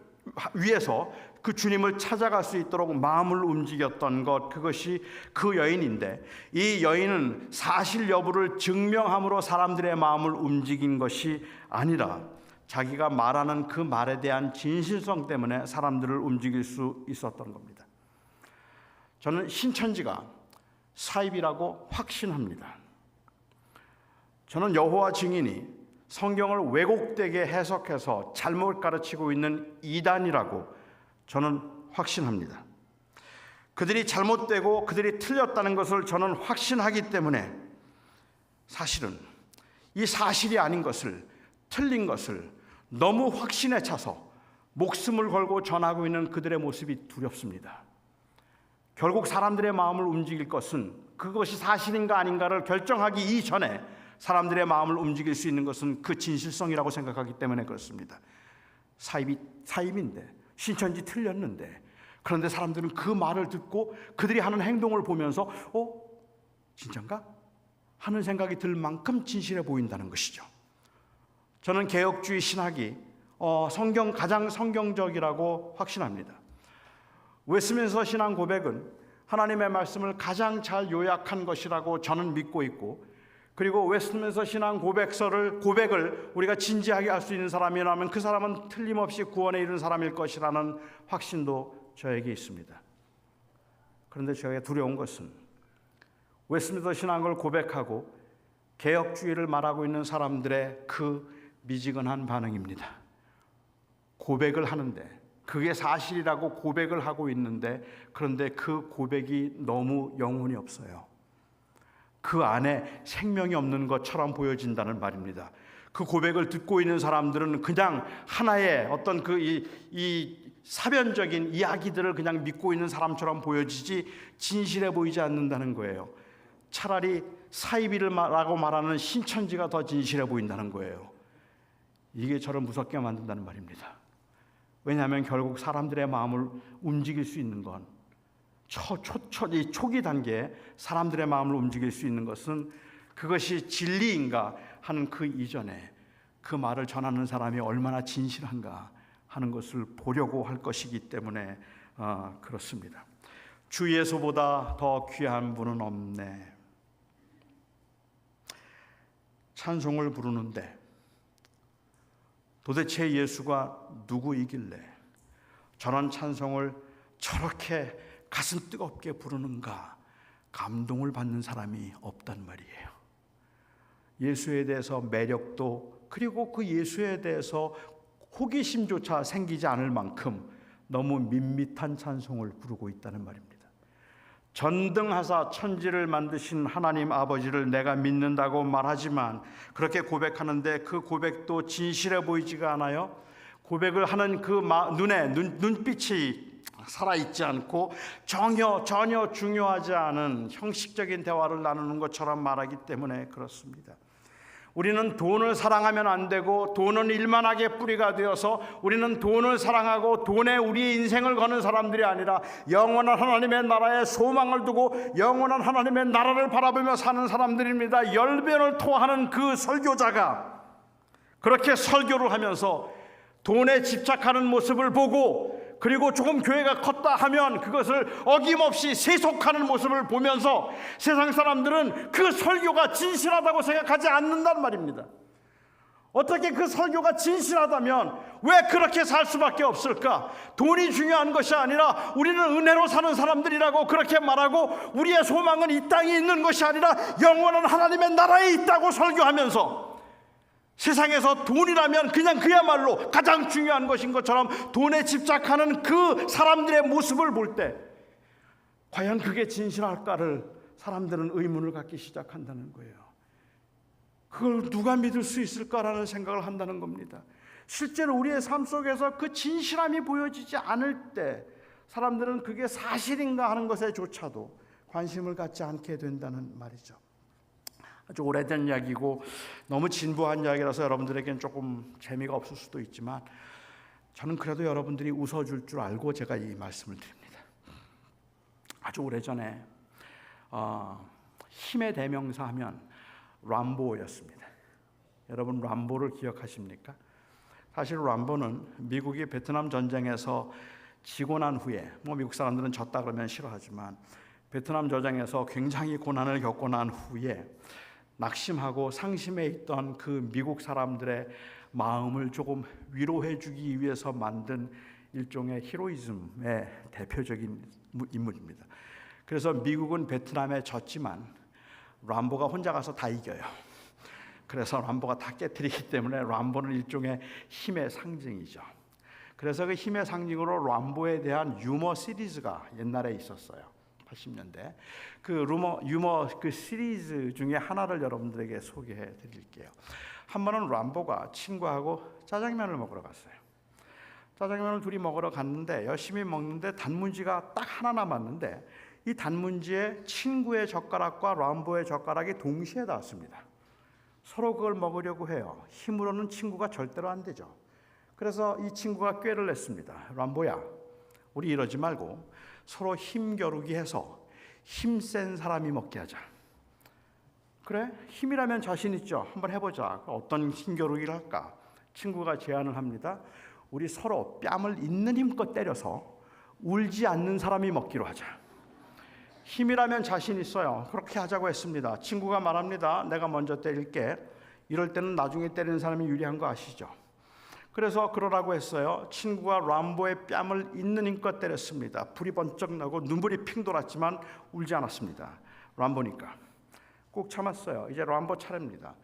Speaker 2: 위해서 그 주님을 찾아갈 수 있도록 마음을 움직였던 것, 그것이 그 여인인데, 이 여인은 사실 여부를 증명함으로 사람들의 마음을 움직인 것이 아니라 자기가 말하는 그 말에 대한 진실성 때문에 사람들을 움직일 수 있었던 겁니다. 저는 신천지가 사입이라고 확신합니다. 저는 여호와 증인이 성경을 왜곡되게 해석해서 잘못 가르치고 있는 이단이라고 저는 확신합니다. 그들이 잘못되고 그들이 틀렸다는 것을 저는 확신하기 때문에 사실은 이 사실이 아닌 것을, 틀린 것을 너무 확신에 차서 목숨을 걸고 전하고 있는 그들의 모습이 두렵습니다. 결국 사람들의 마음을 움직일 것은 그것이 사실인가 아닌가를 결정하기 이전에 사람들의 마음을 움직일 수 있는 것은 그 진실성이라고 생각하기 때문에 그렇습니다. 사입인데, 신천지 틀렸는데, 그런데 사람들은 그 말을 듣고 그들이 하는 행동을 보면서 진짠가? 하는 생각이 들 만큼 진실해 보인다는 것이죠. 저는 개혁주의 신학이 가장 성경적이라고 확신합니다. 웨스민스터 신앙 고백은 하나님의 말씀을 가장 잘 요약한 것이라고 저는 믿고 있고, 그리고 웨스민스터 신앙 고백을 우리가 진지하게 할 수 있는 사람이라면 그 사람은 틀림없이 구원에 이른 사람일 것이라는 확신도 저에게 있습니다. 그런데 저에게 두려운 것은 웨스민스터 신앙을 고백하고 개혁주의를 말하고 있는 사람들의 그 미지근한 반응입니다. 고백을 하는데, 그게 사실이라고 고백을 하고 있는데, 그런데 그 고백이 너무 영혼이 없어요. 그 안에 생명이 없는 것처럼 보여진다는 말입니다. 그 고백을 듣고 있는 사람들은 그냥 하나의 어떤 이 사변적인 이야기들을 그냥 믿고 있는 사람처럼 보여지지 진실해 보이지 않는다는 거예요. 차라리 사이비라고 말하는 신천지가 더 진실해 보인다는 거예요. 이게 저를 무섭게 만든다는 말입니다. 왜냐하면 결국 사람들의 마음을 움직일 수 있는 건 이 초기 단계에 사람들의 마음을 움직일 수 있는 것은 그것이 진리인가 하는 그 이전에 그 말을 전하는 사람이 얼마나 진실한가 하는 것을 보려고 할 것이기 때문에 그렇습니다. 주 예수보다 더 귀한 분은 없네. 찬송을 부르는데 도대체 예수가 누구이길래 저런 찬송을 저렇게 가슴 뜨겁게 부르는가 감동을 받는 사람이 없단 말이에요. 예수에 대해서 매력도, 그리고 그 예수에 대해서 호기심조차 생기지 않을 만큼 너무 밋밋한 찬송을 부르고 있다는 말입니다. 전등하사 천지를 만드신 하나님 아버지를 내가 믿는다고 말하지만, 그렇게 고백하는데 그 고백도 진실해 보이지가 않아요. 고백을 하는 그 눈빛이 살아있지 않고 전혀 중요하지 않은 형식적인 대화를 나누는 것처럼 말하기 때문에 그렇습니다. 우리는 돈을 사랑하면 안 되고, 돈은 일만하게 뿌리가 되어서 우리는 돈을 사랑하고 돈에 우리의 인생을 거는 사람들이 아니라 영원한 하나님의 나라에 소망을 두고 영원한 하나님의 나라를 바라보며 사는 사람들입니다. 열변을 토하는 그 설교자가 그렇게 설교를 하면서 돈에 집착하는 모습을 보고, 그리고 조금 교회가 컸다 하면 그것을 어김없이 세속하는 모습을 보면서 세상 사람들은 그 설교가 진실하다고 생각하지 않는단 말입니다. 어떻게 그 설교가 진실하다면 왜 그렇게 살 수밖에 없을까? 돈이 중요한 것이 아니라 우리는 은혜로 사는 사람들이라고 그렇게 말하고, 우리의 소망은 이 땅에 있는 것이 아니라 영원한 하나님의 나라에 있다고 설교하면서, 세상에서 돈이라면 그냥 그야말로 가장 중요한 것인 것처럼 돈에 집착하는 그 사람들의 모습을 볼 때 과연 그게 진실할까를 사람들은 의문을 갖기 시작한다는 거예요. 그걸 누가 믿을 수 있을까라는 생각을 한다는 겁니다. 실제로 우리의 삶 속에서 그 진실함이 보여지지 않을 때 사람들은 그게 사실인가 하는 것에조차도 관심을 갖지 않게 된다는 말이죠. 아주 오래된 이야기고 너무 진부한 이야기라서 여러분들에게는 조금 재미가 없을 수도 있지만, 저는 그래도 여러분들이 웃어줄 줄 알고 제가 이 말씀을 드립니다. 아주 오래전에 힘의 대명사 하면 람보였습니다. 여러분 람보를 기억하십니까? 사실 람보는 미국이 베트남 전쟁에서 지고 난 후에, 미국 사람들은 졌다 그러면 싫어하지만 베트남 전쟁에서 굉장히 고난을 겪고 난 후에 낙심하고 상심해 있던 그 미국 사람들의 마음을 조금 위로해 주기 위해서 만든 일종의 히로이즘의 대표적인 인물입니다. 그래서 미국은 베트남에 졌지만 람보가 혼자 가서 다 이겨요. 그래서 람보가 다 깨뜨리기 때문에 람보는 일종의 힘의 상징이죠. 그래서 그 힘의 상징으로 람보에 대한 유머 시리즈가 옛날에 있었어요. 80년대 그 유머 그 시리즈 중에 하나를 여러분들에게 소개해 드릴게요. 한 번은 람보가 친구하고 짜장면을 먹으러 갔어요. 짜장면을 둘이 먹으러 갔는데 열심히 먹는데 단무지가 딱 하나 남았는데, 이 단무지에 친구의 젓가락과 람보의 젓가락이 동시에 닿았습니다. 서로 그걸 먹으려고 해요. 힘으로는 친구가 절대로 안 되죠. 그래서 이 친구가 꾀를 냈습니다. 람보야, 우리 이러지 말고 서로 힘겨루기 해서 힘센 사람이 먹게 하자. 그래? 힘이라면 자신 있죠. 한번 해보자. 어떤 힘겨루기를 할까? 친구가 제안을 합니다. 우리 서로 뺨을 있는 힘껏 때려서 울지 않는 사람이 먹기로 하자. 힘이라면 자신 있어요. 그렇게 하자고 했습니다. 친구가 말합니다. 내가 먼저 때릴게. 이럴 때는 나중에 때리는 사람이 유리한 거 아시죠? 그래서 그러라고 했어요. 친구가 람보의 뺨을 있는 힘껏 때렸습니다. 불이 번쩍 나고 눈물이 핑 돌았지만 울지 않았습니다. 람보니까 꼭 참았어요. 이제 람보 차례입니다.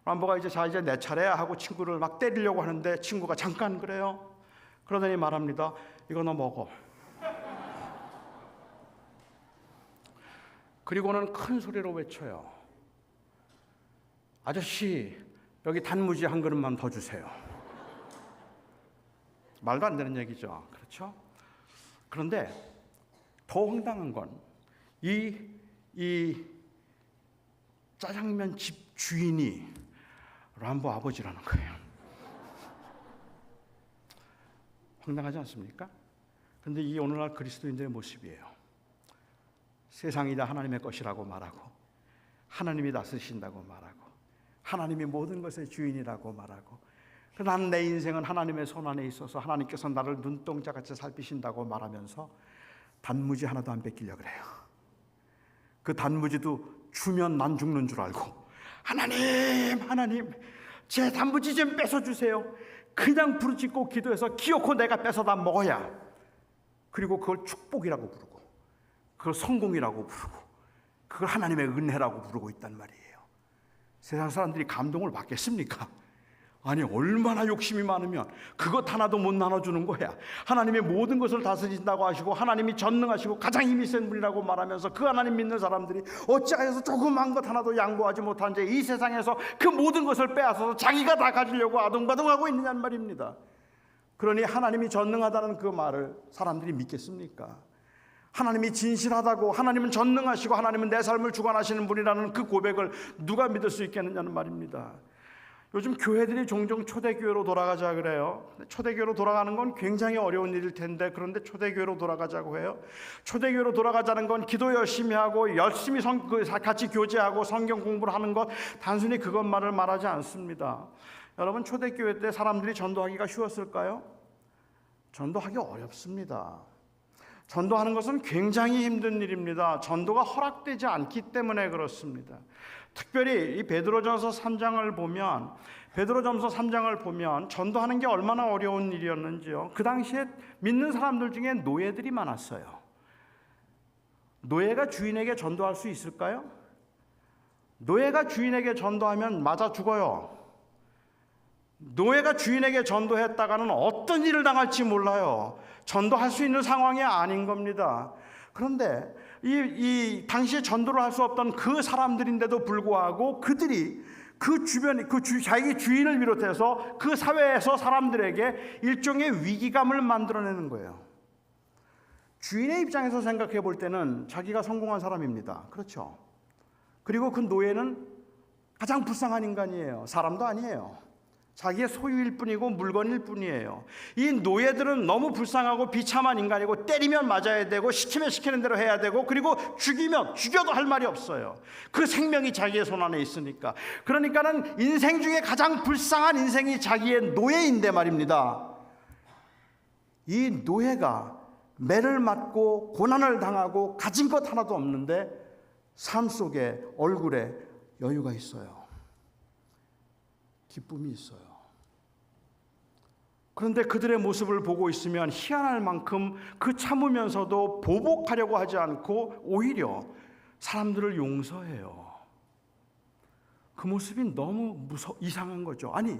Speaker 2: 람보가 이제 내 차례야 하고 친구를 막 때리려고 하는데, 친구가 잠깐 그래요. 그러더니 말합니다. 이거 너 먹어. 그리고는 큰 소리로 외쳐요. 아저씨, 여기 단무지 한 그릇만 더 주세요. 말도 안 되는 얘기죠. 그렇죠? 그런데 더 황당한 건 이 짜장면 집 주인이 람보 아버지라는 거예요. 황당하지 않습니까? 그런데 이 오늘날 그리스도인들의 모습이에요. 세상이 다 하나님의 것이라고 말하고, 하나님이 다스리신다고 말하고, 하나님이 모든 것의 주인이라고 말하고, 나는 내 인생은 하나님의 손 안에 있어서 하나님께서 나를 눈동자같이 살피신다고 말하면서 단무지 하나도 안 뺏기려고 그래요. 그 단무지도 주면 난 죽는 줄 알고, 하나님 제 단무지 좀 뺏어주세요. 그냥 부르짖고 기도해서 기어코 내가 뺏어다 먹어야, 그리고 그걸 축복이라고 부르고, 그걸 성공이라고 부르고 그걸 하나님의 은혜라고 부르고 있단 말이에요. 세상 사람들이 감동을 받겠습니까? 아니, 얼마나 욕심이 많으면 그것 하나도 못 나눠주는 거야. 하나님의 모든 것을 다스린다고 하시고 하나님이 전능하시고 가장 힘이 센 분이라고 말하면서 그 하나님 믿는 사람들이 어찌하여서 조그만 것 하나도 양보하지 못한 채 이 세상에서 그 모든 것을 빼앗아서 자기가 다 가지려고 아둥바둥하고 있느냐는 말입니다. 그러니 하나님이 전능하다는 그 말을 사람들이 믿겠습니까? 하나님이 진실하다고, 하나님은 전능하시고 하나님은 내 삶을 주관하시는 분이라는 그 고백을 누가 믿을 수 있겠느냐는 말입니다. 요즘 교회들이 종종 초대교회로 돌아가자 그래요. 초대교회로 돌아가는 건 굉장히 어려운 일일 텐데, 그런데 초대교회로 돌아가자고 해요. 초대교회로 돌아가자는 건 기도 열심히 하고 열심히 같이 교제하고 성경 공부를 하는 것, 단순히 그것만을 말하지 않습니다. 여러분, 초대교회 때 사람들이 전도하기가 쉬웠을까요? 전도하기 어렵습니다. 전도하는 것은 굉장히 힘든 일입니다. 전도가 허락되지 않기 때문에 그렇습니다. 특별히 이 베드로전서 3장을 보면 전도하는 게 얼마나 어려운 일이었는지요. 그 당시에 믿는 사람들 중에 노예들이 많았어요. 노예가 주인에게 전도할 수 있을까요? 노예가 주인에게 전도하면 맞아 죽어요. 노예가 주인에게 전도했다가는 어떤 일을 당할지 몰라요. 전도할 수 있는 상황이 아닌 겁니다. 그런데 이 당시에 전도를 할 수 없던 그 사람들인데도 불구하고 그들이 그 주변, 자기 주인을 비롯해서 그 사회에서 사람들에게 일종의 위기감을 만들어내는 거예요. 주인의 입장에서 생각해 볼 때는 자기가 성공한 사람입니다. 그렇죠? 그리고 그 노예는 가장 불쌍한 인간이에요. 사람도 아니에요. 자기의 소유일 뿐이고 물건일 뿐이에요. 이 노예들은 너무 불쌍하고 비참한 인간이고 때리면 맞아야 되고 시키면 시키는 대로 해야 되고 그리고 죽이면 죽여도 할 말이 없어요. 그 생명이 자기의 손 안에 있으니까. 그러니까는 인생 중에 가장 불쌍한 인생이 자기의 노예인데 말입니다. 이 노예가 매를 맞고 고난을 당하고 가진 것 하나도 없는데 삶 속에 얼굴에 여유가 있어요. 기쁨이 있어요. 그런데 그들의 모습을 보고 있으면 희한할 만큼 그 참으면서도 보복하려고 하지 않고 오히려 사람들을 용서해요. 그 모습이 너무 이상한 거죠. 아니,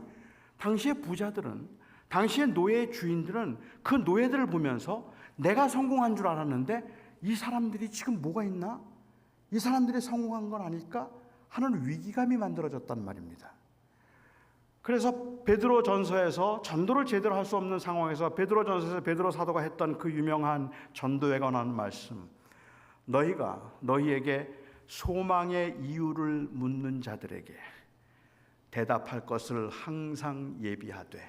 Speaker 2: 당시의 부자들은, 당시의 노예의 주인들은 그 노예들을 보면서 내가 성공한 줄 알았는데 이 사람들이 지금 뭐가 있나? 이 사람들이 성공한 건 아닐까? 하는 위기감이 만들어졌단 말입니다. 그래서 베드로전서에서 전도를 제대로 할 수 없는 상황에서 베드로전서에서 베드로 사도가 했던 그 유명한 전도에 관한 말씀, 너희에게 소망의 이유를 묻는 자들에게 대답할 것을 항상 예비하되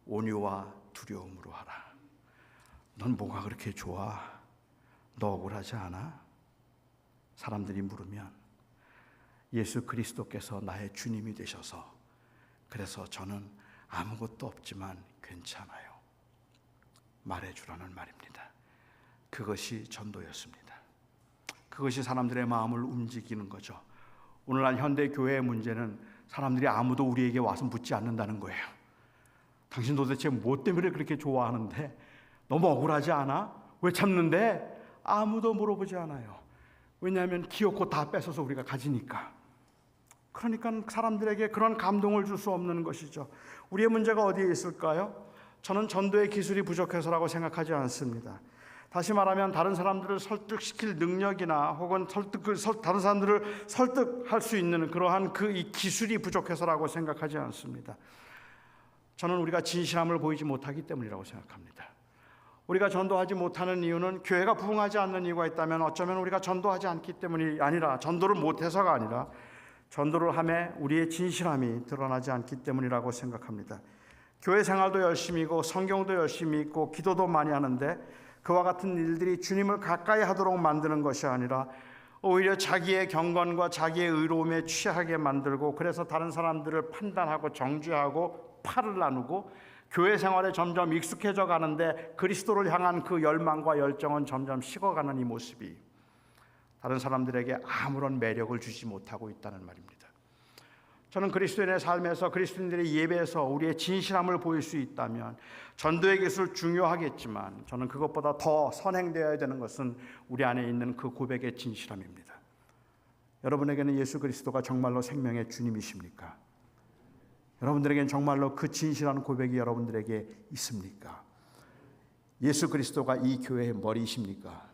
Speaker 2: 온유와 두려움으로 하라. 넌 뭐가 그렇게 좋아? 너 억울하지 않아? 사람들이 물으면 예수 그리스도께서 나의 주님이 되셔서 그래서 저는 아무것도 없지만 괜찮아요. 말해주라는 말입니다. 그것이 전도였습니다. 그것이 사람들의 마음을 움직이는 거죠. 오늘날 현대 교회의 문제는 사람들이 아무도 우리에게 와서 묻지 않는다는 거예요. 당신 도대체 뭐 때문에 그렇게 좋아하는데? 너무 억울하지 않아? 왜 참는데? 아무도 물어보지 않아요. 왜냐하면 기어코 다 뺏어서 우리가 가지니까. 그러니까 사람들에게 그런 감동을 줄 수 없는 것이죠. 우리의 문제가 어디에 있을까요? 저는 전도의 기술이 부족해서라고 생각하지 않습니다. 다시 말하면 다른 사람들을 설득시킬 능력이나 혹은 다른 사람들을 설득할 수 있는 그러한 이 기술이 부족해서라고 생각하지 않습니다. 저는 우리가 진실함을 보이지 못하기 때문이라고 생각합니다. 우리가 전도하지 못하는 이유는 교회가 부흥하지 않는 이유가 있다면 어쩌면 우리가 전도하지 않기 때문이 아니라, 전도를 못해서가 아니라 전도를 함에 우리의 진실함이 드러나지 않기 때문이라고 생각합니다. 교회 생활도 열심히고 성경도 열심히 읽고 기도도 많이 하는데 그와 같은 일들이 주님을 가까이 하도록 만드는 것이 아니라 오히려 자기의 경건과 자기의 의로움에 취하게 만들고, 그래서 다른 사람들을 판단하고 정죄하고 팔을 나누고 교회 생활에 점점 익숙해져 가는데 그리스도를 향한 그 열망과 열정은 점점 식어가는 이 모습이 다른 사람들에게 아무런 매력을 주지 못하고 있다는 말입니다. 저는 그리스도인의 삶에서, 그리스도인들의 예배에서 우리의 진실함을 보일 수 있다면 전도의 기술 중요하겠지만 저는 그것보다 더 선행되어야 되는 것은 우리 안에 있는 그 고백의 진실함입니다. 여러분에게는 예수 그리스도가 정말로 생명의 주님이십니까? 여러분들에게는 정말로 그 진실한 고백이 여러분들에게 있습니까? 예수 그리스도가 이 교회의 머리이십니까?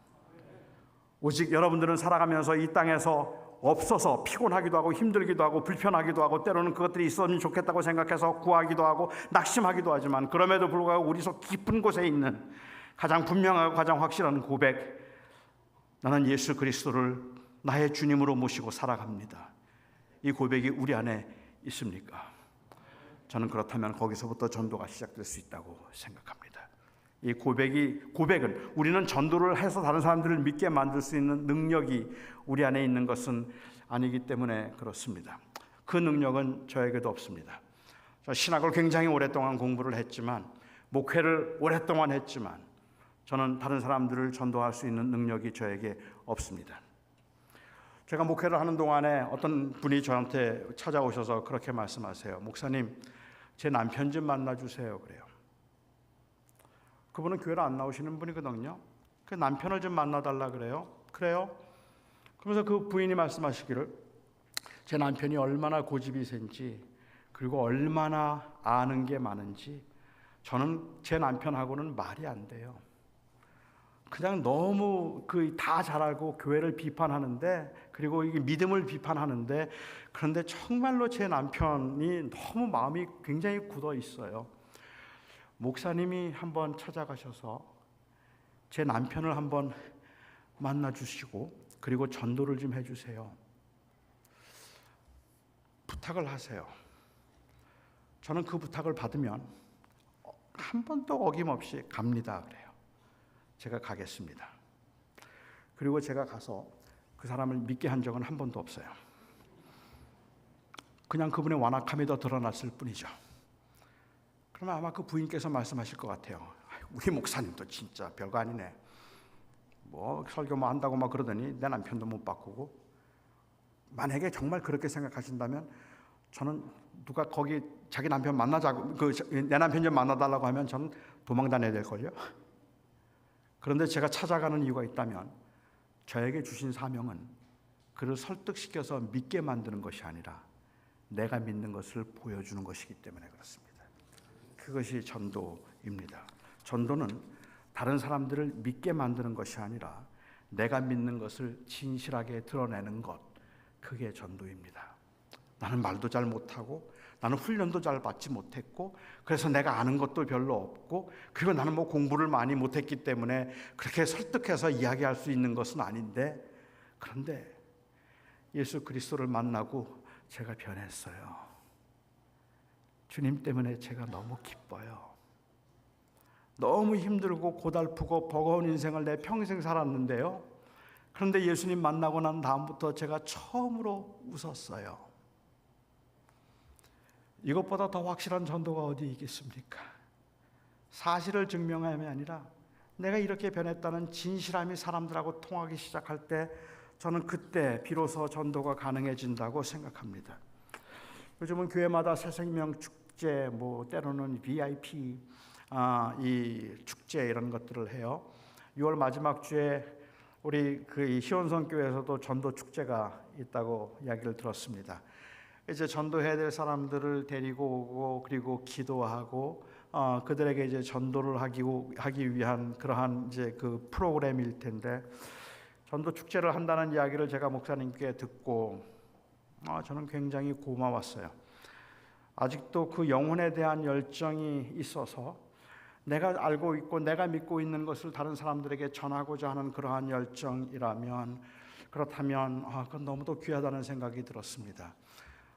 Speaker 2: 오직 여러분들은 살아가면서 이 땅에서 없어서 피곤하기도 하고 힘들기도 하고 불편하기도 하고 때로는 그것들이 있었으면 좋겠다고 생각해서 구하기도 하고 낙심하기도 하지만 그럼에도 불구하고 우리 속 깊은 곳에 있는 가장 분명하고 가장 확실한 고백, 나는 예수 그리스도를 나의 주님으로 모시고 살아갑니다. 이 고백이 우리 안에 있습니까? 저는 그렇다면 거기서부터 전도가 시작될 수 있다고 생각합니다. 이 고백은 우리는 전도를 해서 다른 사람들을 믿게 만들 수 있는 능력이 우리 안에 있는 것은 아니기 때문에 그렇습니다. 그 능력은 저에게도 없습니다. 저 신학을 굉장히 오랫동안 공부를 했지만, 목회를 오랫동안 했지만 저는 다른 사람들을 전도할 수 있는 능력이 저에게 없습니다. 제가 목회를 하는 동안에 어떤 분이 저한테 찾아오셔서 그렇게 말씀하세요. 목사님, 제 남편 좀 만나주세요. 그래요. 그분은 교회를 안 나오시는 분이거든요. 그 남편을 좀 만나달라 그래요. 그래요? 그러면서 그 부인이 말씀하시기를, 제 남편이 얼마나 고집이 센지 그리고 얼마나 아는 게 많은지 저는 제 남편하고는 말이 안 돼요. 그냥 너무 다 잘 알고 교회를 비판하는데, 그리고 이게 믿음을 비판하는데, 그런데 정말로 제 남편이 너무 마음이 굉장히 굳어 있어요. 목사님이 한번 찾아가셔서 제 남편을 한번 만나주시고 그리고 전도를 좀 해주세요. 부탁을 하세요. 저는 그 부탁을 받으면 한 번도 어김없이 갑니다. 그래요. 제가 가겠습니다. 그리고 제가 가서 그 사람을 믿게 한 적은 한 번도 없어요. 그냥 그분의 완악함이 더 드러났을 뿐이죠. 그러면 아마 그 부인께서 말씀하실 것 같아요. 우리 목사님도 진짜 별거 아니네. 뭐 설교 뭐 한다고 막 그러더니 내 남편도 못 바꾸고. 만약에 정말 그렇게 생각하신다면 저는 누가 거기 자기 남편 만나자고, 내 남편 좀 만나달라고 하면 저는 도망 다녀야 될걸요. 그런데 제가 찾아가는 이유가 있다면 저에게 주신 사명은 그를 설득시켜서 믿게 만드는 것이 아니라 내가 믿는 것을 보여주는 것이기 때문에 그렇습니다. 그것이 전도입니다. 전도는 다른 사람들을 믿게 만드는 것이 아니라 내가 믿는 것을 진실하게 드러내는 것, 그게 전도입니다. 나는 말도 잘 못하고 나는 훈련도 잘 받지 못했고 그래서 내가 아는 것도 별로 없고 그리고 나는 뭐 공부를 많이 못했기 때문에 그렇게 설득해서 이야기할 수 있는 것은 아닌데, 그런데 예수 그리스도를 만나고 제가 변했어요. 주님 때문에 제가 너무 기뻐요. 너무 힘들고 고달프고 버거운 인생을 내 평생 살았는데요. 그런데 예수님 만나고 난 다음부터 제가 처음으로 웃었어요. 이것보다 더 확실한 전도가 어디 있겠습니까? 사실을 증명함이 아니라 내가 이렇게 변했다는 진실함이 사람들하고 통하기 시작할 때 저는 그때 비로소 전도가 가능해진다고 생각합니다. 요즘은 교회마다 새생명 축제, 뭐 때로는 VIP 이 축제 이런 것들을 해요. 6월 마지막 주에 우리 그 시온성 교회에서도 전도 축제가 있다고 이야기를 들었습니다. 이제 전도해야 될 사람들을 데리고 오고 그리고 기도하고 그들에게 이제 전도를 하기 위한 그러한 이제 그 프로그램일 텐데, 전도 축제를 한다는 이야기를 제가 목사님께 듣고 저는 굉장히 고마웠어요. 아직도 그 영혼에 대한 열정이 있어서 내가 알고 있고 내가 믿고 있는 것을 다른 사람들에게 전하고자 하는 그러한 열정이라면, 그렇다면 그건 너무도 귀하다는 생각이 들었습니다.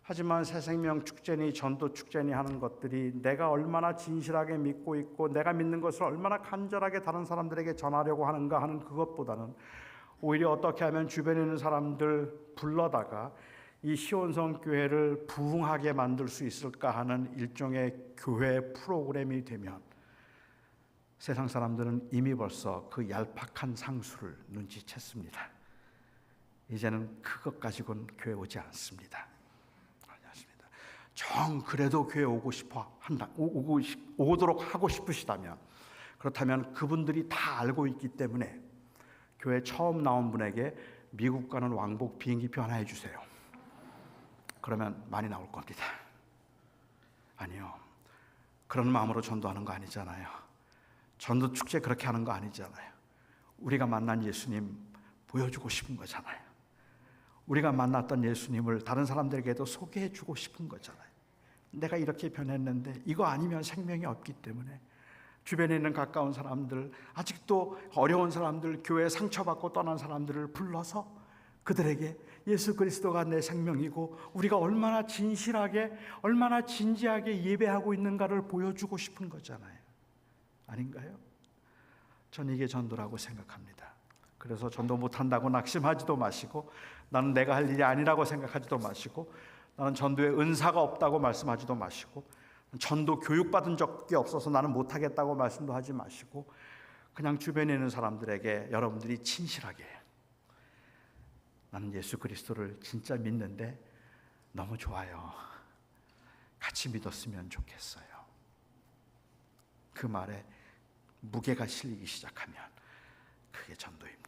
Speaker 2: 하지만 새생명 축제니 전도 축제니 하는 것들이 내가 얼마나 진실하게 믿고 있고 내가 믿는 것을 얼마나 간절하게 다른 사람들에게 전하려고 하는가 하는 그것보다는 오히려 어떻게 하면 주변에 있는 사람들 불러다가 이 시온성 교회를 부흥하게 만들 수 있을까 하는 일종의 교회 프로그램이 되면 세상 사람들은 이미 벌써 그 얄팍한 상수를 눈치챘습니다. 이제는 그것 가지고는 교회 오지 않습니다. 그래도 교회 오도록 하고 싶으시다면, 그렇다면 그분들이 다 알고 있기 때문에 교회 처음 나온 분에게 미국 가는 왕복 비행기표 하나 해주세요. 그러면 많이 나올 겁니다. 아니요, 그런 마음으로 전도하는 거 아니잖아요. 전도 축제 그렇게 하는 거 아니잖아요. 우리가 만난 예수님 보여주고 싶은 거잖아요. 우리가 만났던 예수님을 다른 사람들에게도 소개해주고 싶은 거잖아요. 내가 이렇게 변했는데 이거 아니면 생명이 없기 때문에 주변에 있는 가까운 사람들, 아직도 어려운 사람들, 교회 상처받고 떠난 사람들을 불러서 그들에게 예수 그리스도가 내 생명이고 우리가 얼마나 진실하게, 얼마나 진지하게 예배하고 있는가를 보여주고 싶은 거잖아요. 아닌가요? 전 이게 전도라고 생각합니다. 그래서 전도 못한다고 낙심하지도 마시고, 나는 내가 할 일이 아니라고 생각하지도 마시고, 나는 전도에 은사가 없다고 말씀하지도 마시고, 전도 교육받은 적이 없어서 나는 못하겠다고 말씀도 하지 마시고, 그냥 주변에 있는 사람들에게 여러분들이 진실하게 나는 예수 그리스도를 진짜 믿는데 너무 좋아요, 같이 믿었으면 좋겠어요, 그 말에 무게가 실리기 시작하면 그게 전도입니다.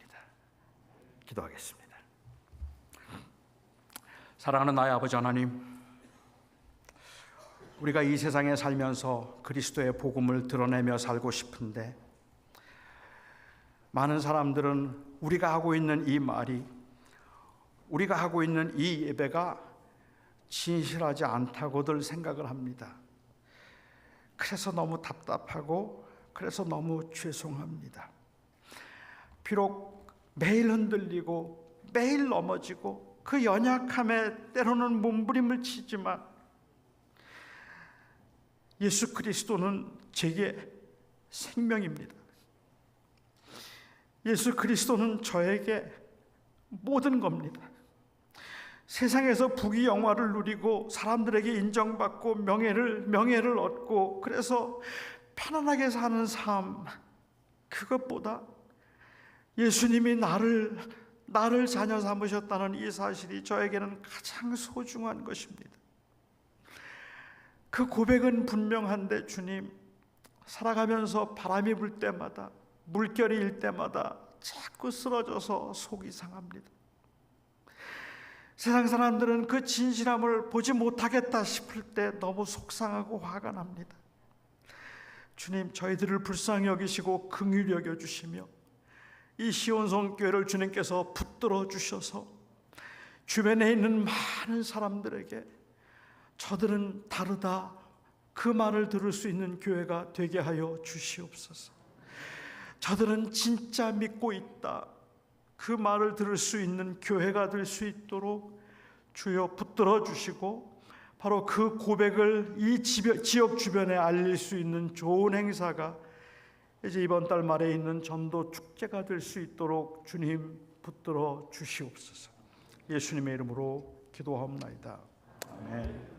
Speaker 2: 기도하겠습니다. 사랑하는 나의 아버지 하나님, 우리가 이 세상에 살면서 그리스도의 복음을 드러내며 살고 싶은데, 많은 사람들은 우리가 하고 있는 이 말이, 우리가 하고 있는 이 예배가 진실하지 않다고들 생각을 합니다. 그래서 너무 답답하고, 그래서 너무 죄송합니다. 비록 매일 흔들리고 매일 넘어지고 그 연약함에 때로는 몸부림을 치지만, 예수 그리스도는 제게 생명입니다. 예수 그리스도는 저에게 모든 겁니다. 세상에서 부귀영화를 누리고 사람들에게 인정받고 명예를 얻고, 그래서 편안하게 사는 삶, 그것보다 예수님이 나를 자녀 삼으셨다는 이 사실이 저에게는 가장 소중한 것입니다. 그 고백은 분명한데, 주님, 살아가면서 바람이 불 때마다, 물결이 일 때마다 자꾸 쓰러져서 속이 상합니다. 세상 사람들은 그 진실함을 보지 못하겠다 싶을 때 너무 속상하고 화가 납니다. 주님, 저희들을 불쌍히 여기시고 긍휼히 여겨주시며 이 시온성 교회를 주님께서 붙들어 주셔서 주변에 있는 많은 사람들에게 저들은 다르다, 그 말을 들을 수 있는 교회가 되게 하여 주시옵소서. 저들은 진짜 믿고 있다, 그 말을 들을 수 있는 교회가 될 수 있도록 주여 붙들어 주시고, 바로 그 고백을 이 지역 주변에 알릴 수 있는 좋은 행사가 이제 이번 달 말에 있는 전도 축제가 될 수 있도록 주님 붙들어 주시옵소서. 예수님의 이름으로 기도하옵나이다. 아멘.